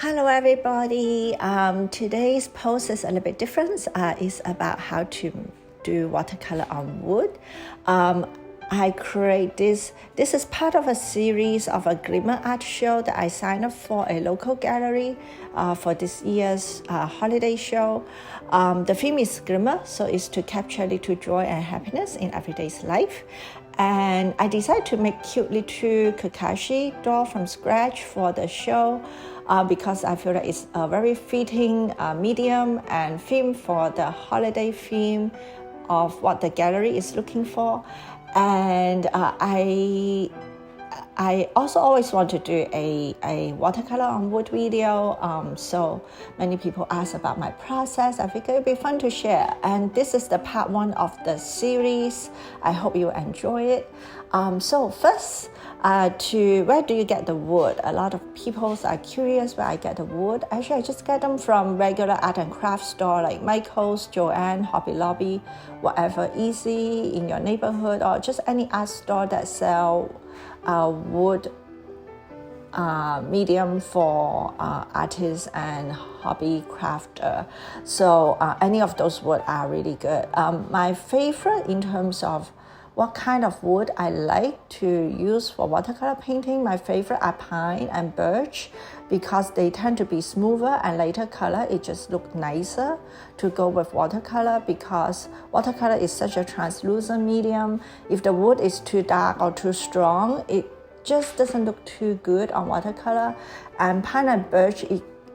Hello everybody. Today's post is a little bit different. It's about how to do watercolor on wood. I create this is part of a series of a glimmer art show that I signed up for a local gallery for this year's holiday show. The theme is glimmer, so it's to capture little joy and happiness in everyday's life. And I decided to make cute little Kakashi doll from scratch for the show because I feel that it's a very fitting medium and theme for the holiday theme of what the gallery is looking for. And I also always want to do a watercolor on wood video. So many people ask about my process. I figure it'd be fun to share. And this is the part one of the series. I hope you enjoy it. So first, where do you get the wood? A lot of people are curious where I get the wood. Actually, I just get them from regular art and craft store like Michael's, Joanne, Hobby Lobby, whatever, easy in your neighborhood, or just any art store that sell wood medium for artists and hobby crafter. So any of those wood are really good. My favorite in terms of what kind of wood I like to use for watercolor painting, my favorite are pine and birch because they tend to be smoother and lighter color. It just looks nicer to go with watercolor because watercolor is such a translucent medium. If the wood is too dark or too strong, it just doesn't look too good on watercolor. And pine and birch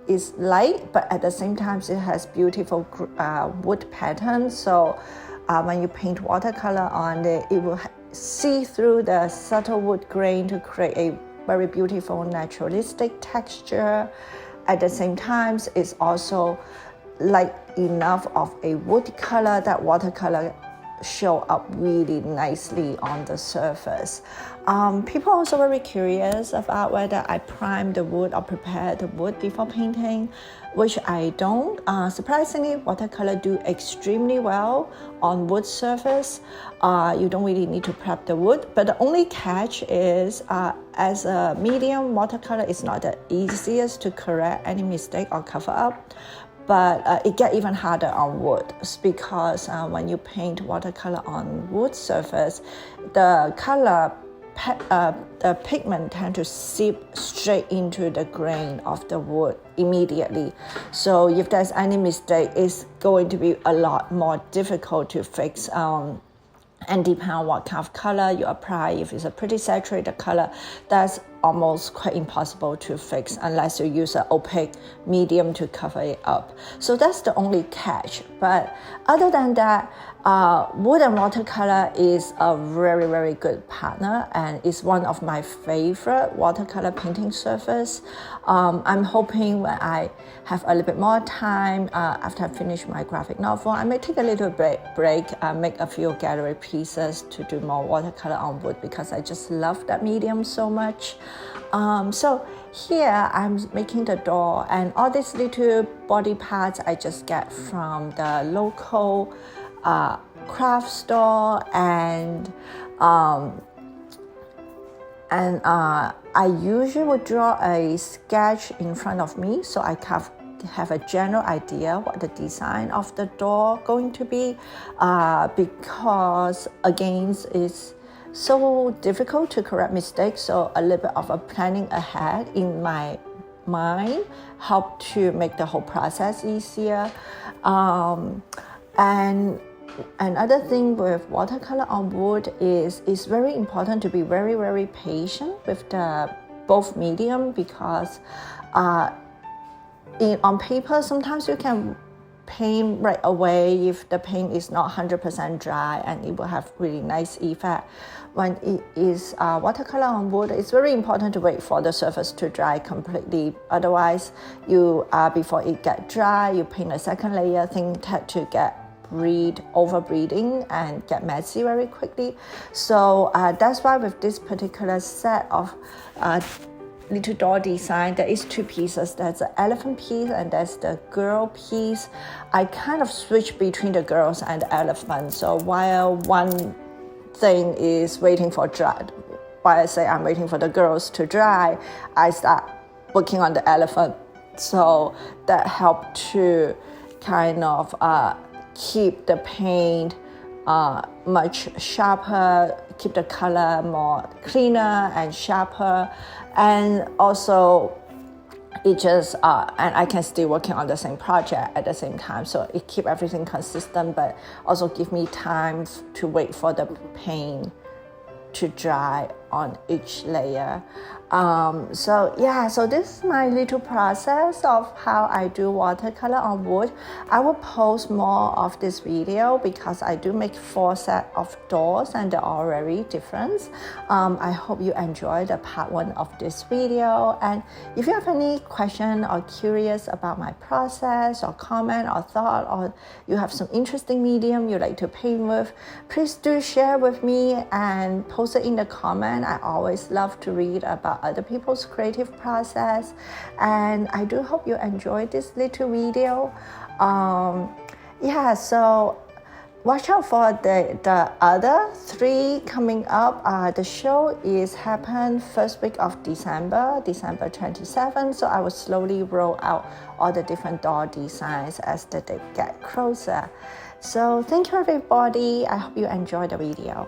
is light, but at the same time it has beautiful wood patterns. So when you paint watercolor on it, it will see through the subtle wood grain to create a very beautiful naturalistic texture. At the same time, it's also light enough of a wood color that watercolor show up really nicely on the surface. People are also very curious about whether I prime the wood or prepare the wood before painting, which I don't. Surprisingly, watercolor do extremely well on wood surface. You don't really need to prep the wood, but the only catch is as a medium, watercolor is not the easiest to correct any mistake or cover up. But it gets even harder on wood because when you paint watercolor on wood surface, the color, the pigment tend to seep straight into the grain of the wood immediately. So if there's any mistake, it's going to be a lot more difficult to fix. And depending on what kind of color you apply, if it's a pretty saturated color, that's almost quite impossible to fix unless you use an opaque medium to cover it up. So that's the only catch. But other than that, wood and watercolor is a very, very good partner and is one of my favorite watercolor painting surface. I'm hoping when I have a little bit more time after I finish my graphic novel, I may take a little break, make a few gallery pieces to do more watercolor on wood because I just love that medium so much. So here I'm making the door, and all these little body parts I just get from the local craft store, and I usually would draw a sketch in front of me so I have a general idea what the design of the door going to be because again it's so difficult to correct mistakes, so a little bit of a planning ahead in my mind help to make the whole process easier. And another thing with watercolor on wood is it's very important to be very, very patient with the both medium because on paper sometimes you can paint right away if the paint is not 100% dry, and it will have really nice effect. When it is watercolor on wood, it's very important to wait for the surface to dry completely. Otherwise, you before it get dry, you paint a second layer, things tend to get overbreeding and get messy very quickly. So that's why with this particular set of little doll design, there is two pieces. There's the elephant piece and there's the girl piece. I kind of switch between the girls and the elephant. So while one thing is waiting for dry, while I say I'm waiting for the girls to dry, I start working on the elephant So that helped to kind of keep the paint much sharper, keep the color more cleaner and sharper, and also it just and I can still working on the same project at the same time, so it keep everything consistent, but also give me time to wait for the paint to dry on each layer. So this is my little process of how I do watercolor on wood. I will post more of this video because I do make 4 sets of doors and they're all very different. I hope you enjoy the part 1 of this video, and if you have any question or curious about my process or comment or thought, or you have some interesting medium you like to paint with, please do share with me and post it in the comment. I always love to read about other people's creative process, and I do hope you enjoyed this little video. So watch out for the other 3 coming up. The show is happen first week of December 27th, so I will slowly roll out all the different door designs as the day get closer. So thank you everybody, I hope you enjoyed the video.